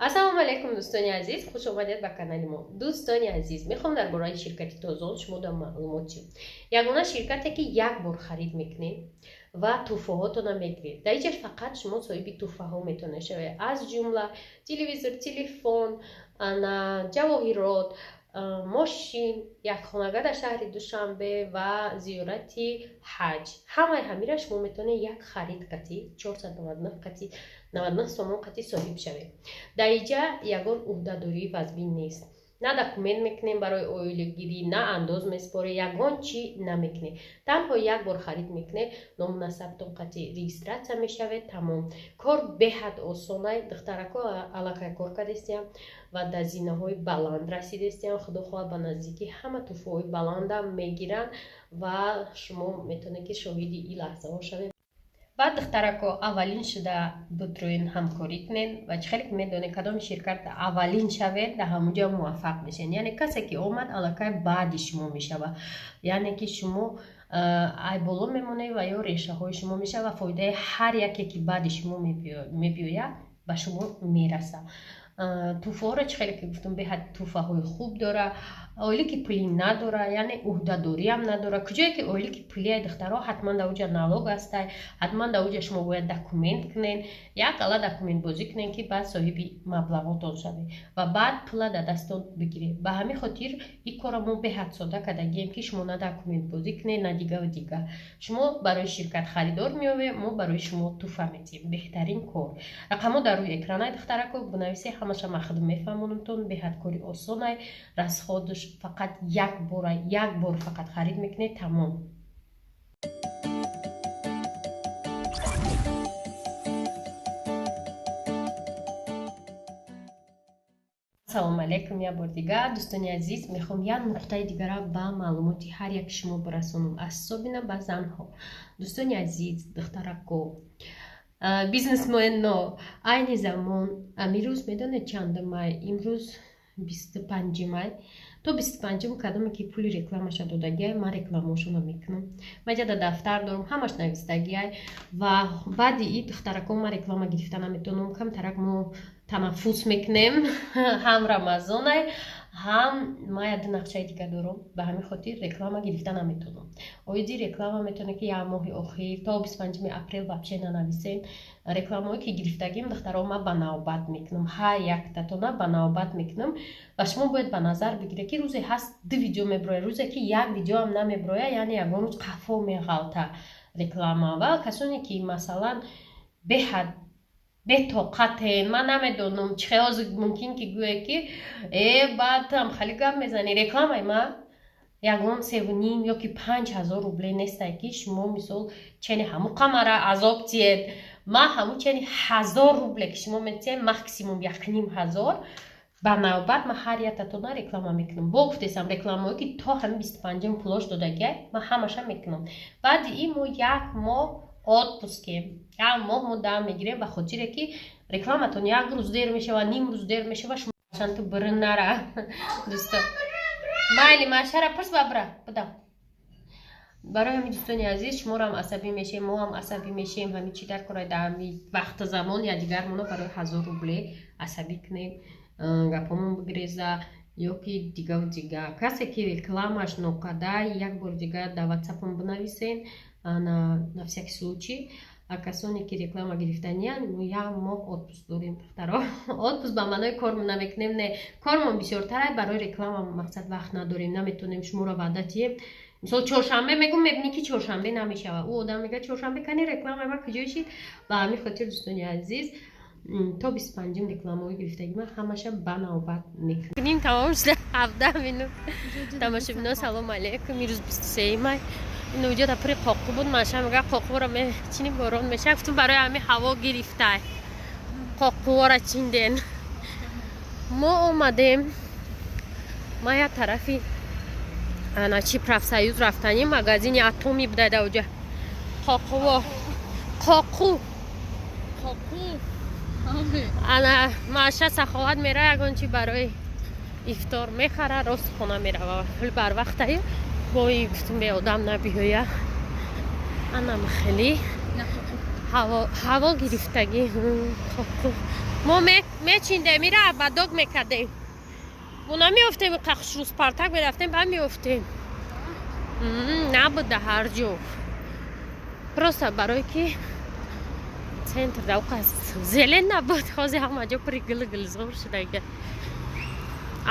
السلام علیکم دوستان عزیز، خوش آمدید به کانال ما. دوستان عزیز، میخوام درباره شرکت تازون شما در معلومات شیم. یگانه شرکتی که یک بار خرید میکنید و توفهاتون رو میگیرید. در اینجا فقط شما صاحب توفه ها میتونه شوید، از جمله تلویزور، تلفن، جواهرات، ماشین، یک خانگاه در شهر دوشنبه و زیارت حج. همه شما میتونه یک خرید قطعی 499 قطعی 99 سومون قطعی صاحب شوید. در اینجا یگان عهده‌داری وزبین نیست. نه دکومنت میکنیم برای اویلگیری، نه انداز میسپاره، یگان چی نمیکنه. تنها یک بار خرید میکنه، نام نسبتون قطعی ریجستراسیون میشوید. تمام کار بهت آسانه. دخترکا علاقه کار کردستیم و در زینه های بلند رسیدستیم. خدا خواهد به نزدیکی همه توفه بلند هم میگیرن و شما میتونه که شاهدی این لحظه ها شوید. بعد دخترکا اولین شده بتروین همکاری کنین و خیلی میدونه کدام شرکت اولین شوید در همونجا موفق میشین. یعنی کسی که اومد علاقه بعد شما میشه و یعنی که شما ای بالا میمونه و یا ریشه های شما میشه و فایده هر یکی که بعد شما میبیوید به شما میرسه. توفه ها را خیلی که گفتم بهت توفه های خوب داره، اولی که پلی نداره، یعنی عهده‌داری هم نداره. کجایی که اولی که پلی دخترها حتما در اوجا نالوگ است، حتما در اوجا شما باید دکومنت کنین، یک غلط دکومنت بازی کنین که بعد صاحب مبلغاتون شوید و بعد پول در دستون بگیرید. به همین خاطر این کار ما بهت ساده کردیم که شما نه دکومنت بازی کنین نه دیگه و دیگه. شما برای شرکت خریدار میاوید، ما برای شما توفه میدیم. بهترین کار. رقم‌ها در روی اکران دخترکو بنویسید، همش مخدوم میفهمونتون. بهت کاری آسانه، رسخودش فقط یک بار فقط خرید میکنید. تمام. سلام علیکم. یک بار دیگه دوستان عزیز، میخوام یک نقطه دیگه را به معلوماتی هر یک شما برسونم، از صبحانه به زنها. دوستان عزیز، دخترکو بیزنسمن این زمان امروز میدونه چند مای؟ امروز 25 مای. تو 25 کدومی که پول رکلامش دادگی من رکلامشون رو میکنم. من جدا دفتر دارم، همش نوشتگی و بعد این دخترکم من رکلام گرفتن نمیتونم. کم ترک ما تنفس میکنیم. هم رمضانه هم ما یه نقشه دیگه دارم، به همین خاطر رکلام گرفتن نمیتونم. اویدی رکلام میتونه که یه ماه اخیر تا 25 اپریل بچه ننویسین. رکلامایی که گرفتگیم دخترها ما به نوبت میکنم، هر یک تاتونه به نوبت میکنم و شما باید به نظر بگیره که روزی هست 2 ویدیو میبروه، روزی که یک ویدیو هم نمیبروه، یعنی یگان قفا میغلطه رکلام. و کسانی که مثلا بهت بطاقتین، من نمیدونم چه از ممکن که گویه که بعد هم خیلی گپ میزنی رکلام ما یگان 3.5 یا که 5,000 روبله نیست که شما مثال چنین همو قمره عذاب تید ما همو چنین 1000 روبله که شما میتید مکسیموم 1,500 به نوبت ما هر یتتونه رکلام میکنم. با گفتیسم رکلامایی که تا هم 25 پلاش دادگه ما همش میکنم. بعد این ما یک ماه odpust که یک ماه مدام میگیریم به خاطر که رکلامتون یک روز دیر میشه و نیم روز دیر میشه و شما چند تو برن نره. دوستان مایلی ماشره پرس ببره بدم. برای همین دوستان عزیز شما هم عصبی میشیم، ما هم عصبی میشیم. همین چی در کارای در وقت زمان یا دیگر منو برای 1000 روبله عصبی کنیم، گپامون بگریزه یا که دیگه و دیگه. کسی که رکلامش نقده یک بار دیگه در واتساپم بنویسین на всякий случай. А касони ки реклама гирифтаниан я мо отпуск дорим духтаро. Отпуск ба маънои кор намекунем, не кормон бисёртар барои реклама мақсад вақт надорим, наметонем шуморо ваъда диҳем. мисол чоршанбе мегум мебинӣ ки чоршанбе намешавад, ӯ одам мегӯяд чоршанбе кани реклама ма куҷо шид. ба ҳамин хотир дӯстони азиз то 25 рекламаҳои гирифтагӣ ман ҳамаша ба навбат мекунем. тамом шуда 17 минут. тамошобинон салому алейкум. имрӯз 23 май. این وجود اپری قاقو بود. ماشا میگه قاقو را چینی بارون میشه. گفتم برای همین هوا گرفته قاقو را چیندین. ما اومدیم، ما یه طرفی چی پرافسایوز رفتنیم، مغازین اتمی بوده در اونجا. قاقو انا ماشا سخاوت میره یگان چی برای افطار میخره، راست خونه میره و خیلی بر وقته با این گفتم به آدم نبیاید. انم خیلی هوا گرفتگی. ما میچینده میره و دوگ میکردیم اونا میفتیم قخش رو سپارتاک میرفتیم بعد میفتیم نبوده هر جو پروسته برای که центр да уқас зелен набуд ҳозир ҳама ҷо пури гулу гулзор шуда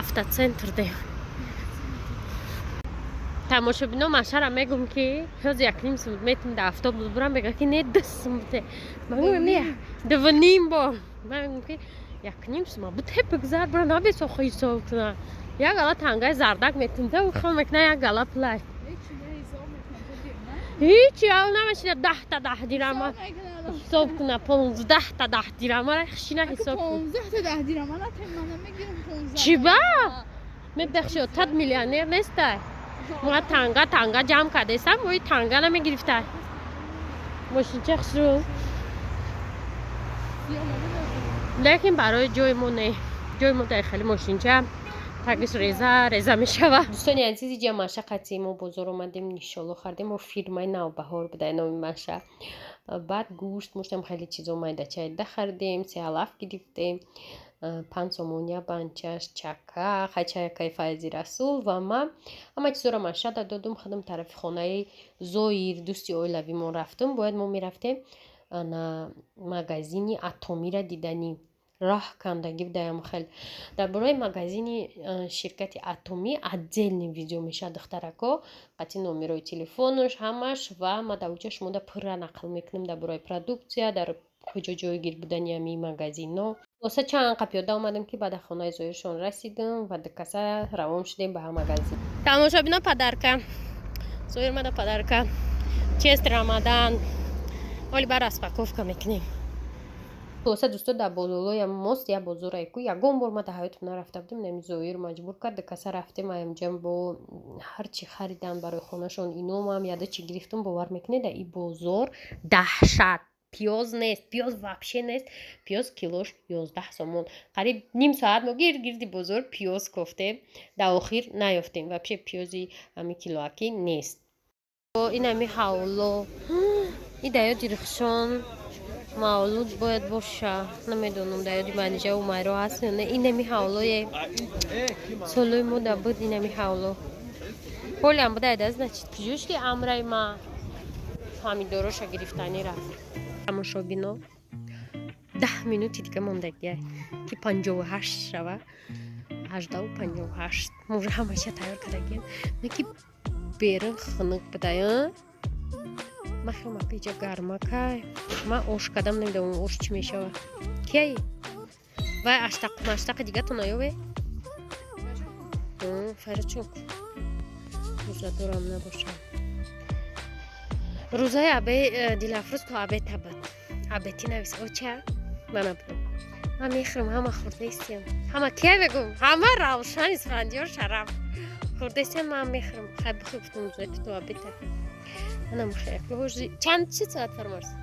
автоцентр де тамошобино машара мегум ки ҳозир якним сумуд метим да автобус бурам бега ки не 2 сумуде ман не 2.5 бо ман мегум ки якним сумуд бу теп гузар бура наби сохи ҳисоб куна як гала тангаи зардак метим да ухам мекна як гала пулай ҳеҷ ял намешида 10 дирама حساب کنه 15 تا 10 درهم را خشینه حساب کن 15 تا 10 درهم من میگیرم 15 چی با میبخشی تاد میلیونر نیسته ما تانگا جمع کرده سم وی تانگا نمیگرفته ماشین چه خسرو لیکن برای جای ما نه جای ما داخل ماشین چه تاکس ریزه میشوه دوستانی عزیزی جا ماشه قطعی ما بازار اومدیم نیشالو خردیم و فیرمای نوبهار بوده نامی ماشه بعد گوشت مشتم خیلی چیز اومده چایده خردیم سیالاف گرفتیم پانسومونیا بانچش چکا خچای کیفایزی رسول و ما اما چیزا رو ماشه دادم خودم طرف خانه زویر دوستی اویلوی ما رفتم باید ما میرفتیم مغازینی اتمی را دیدنیم راه کندگی بدایم خیلی در برای مغازین شرکت اتمی отдельный ویدیو میشه دخترکو قطعی نمره تلفنش همش و ما در اونجا شما در پر نقل میکنیم در برای پروداکسیا در کجا جایگیر بودن یمی مغازینا واسه چند قب یاد آمدم که بعد خانه زویرشون رسیدم و دکسه روان شدیم به هم مغازین تماشا بینا پدرکم زویر ما در پدرکم چیست رمضان ولی بر اسپاکوفکا میکنیم واسه دوستا در بازولوی ماست یا بازوره کو یگان بار ما در حیاتم نرفته بودم نمیزویر مجبور کرد دکسه رفتیم اینجا با هر چی خریدم برای خونهشون اینو هم یاده چی گرفتم باور میکنه در این بازار دهشت پیاز نیست پیاز وابشه نیست پیاز کیلوش 11 سومون قریب نیم ساعت ما گردی بازار پیاز کفتیم در آخر نیافتیم وابشه پیازی همی کیلوکی نیست این همی حالا این دایا دیرخشان مولود باید باشه نمیدونم در یادی منیجه و مایرو هست نه این نمی حولوی سالوی مودا بود این نمی حولو پولی هم بوده از نچید پیجوش که امرای ما همین داروشا گرفتانی رفت اما شو بینو 10 مینوتی دیگه موندگیه که 58 شوه 18 و 58 موجه همشه تیار کردگیم نکی بیرن خنق بدایم مخرم پیچه گرما که ما اوش کدام نمیدونم اوش چی میشه کی و اشتاق دیگه تو نیوه فرچوک روزا دورم نباشه روزای عبه دیلافروز تو عبه تبد عبهتی نویس او چه؟ من نبودم من میخرم همه خورده ایستیم همه کی بگم همه روشن اسفندیار شرف خورده ایستیم من میخرم خیلی بخواه بفتم روزای تو عبه تبد منم خیلی بهوشی چند چی ساعت فرمارس؟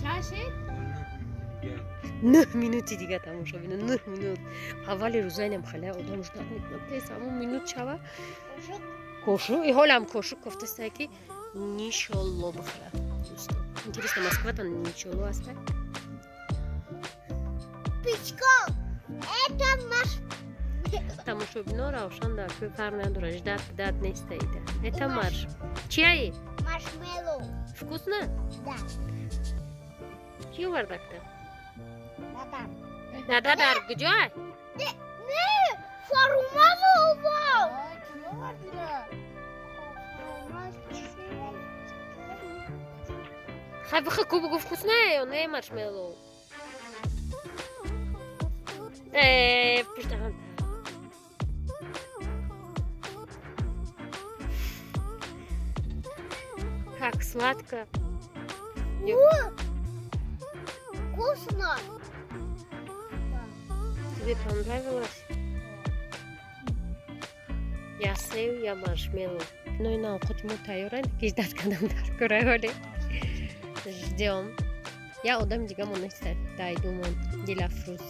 چه 9 مینوتی دیگه تماشا بینه 9 مینوت اولی روزای نم خیلی آدم جدت میکنم تیز همون مینوت شوه کوشو ای حالم کوشو کفته سته که نیشالله بخره интересно Москва там ничего осталось Пичко это наш тамошо бино равшан дар кӯ фарқ надорад ждат дат нестаида это марш чиаи маршмеллоу вкусно да ки овардакта дадам нададар куҷой не фарумазо овар ким овардира хай бихо ку бугу вкусное ё не маршмеллоу пуштаҳам как сладко вкусно тебе понравилось я сев я маршмеллоу но и на овқати мо тайёран ки ждат кардам дар кӯраҳоле ждём я одами дигамон неста дайдумон дилафрӯз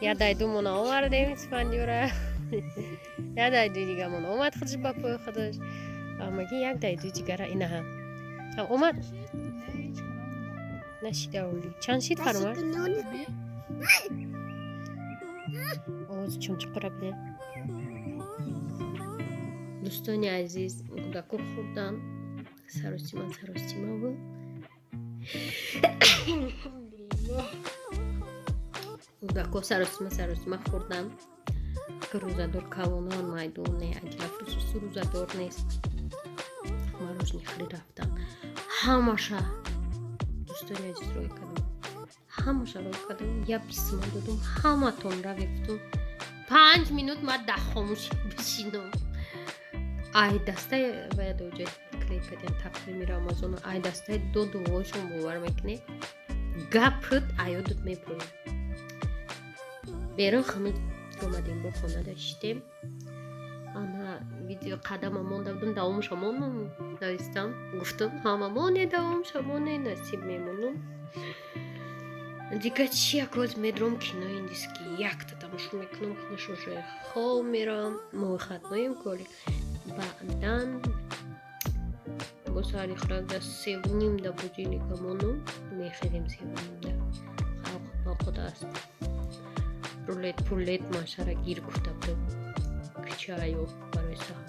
я дайдумон овардем испандиёра я дайду дигамон омад худаш ба пӯи худаш амаги як дайду дигара инаҳам омад نشیداولی چند شید فرمان؟ آواز چون چقدر بده دوستانی عزیز کودکو خوردن سراسیما بود کودکو سراسیما خوردن که روزدار کلونان مایدونه اجلا فروسوسو روزدار نیست مروجنی خری رفتن هماشه دوستانی عزیز روی کردم یا بیسمان دادم همه تون را بفتم 5 minut ما ده خاموشی بشینم ای دسته باید اوجه کلیک کردن تقریمی را آمازون ای دسته دو دوشون باور میکنه گپت ایادت میپریم بیرون خمید اومدیم با خانه داشتیم انا ویدیو قدم مونده بودم دوام شمانم داشتم گفتم هممونه دوام شمانه نصیب میمونم دیگه چی یک روز میدرم کینو ایندیسکی یک تا تماشا میکنم که نشوشه خواب میرم موی ختمایم کاری بعدن با ساری خراب ده 3:30 ده بودینی کمونو میخیریم 3:30 ده خود است پولت ماشا را گیر گفته بودم که چایو برای سهار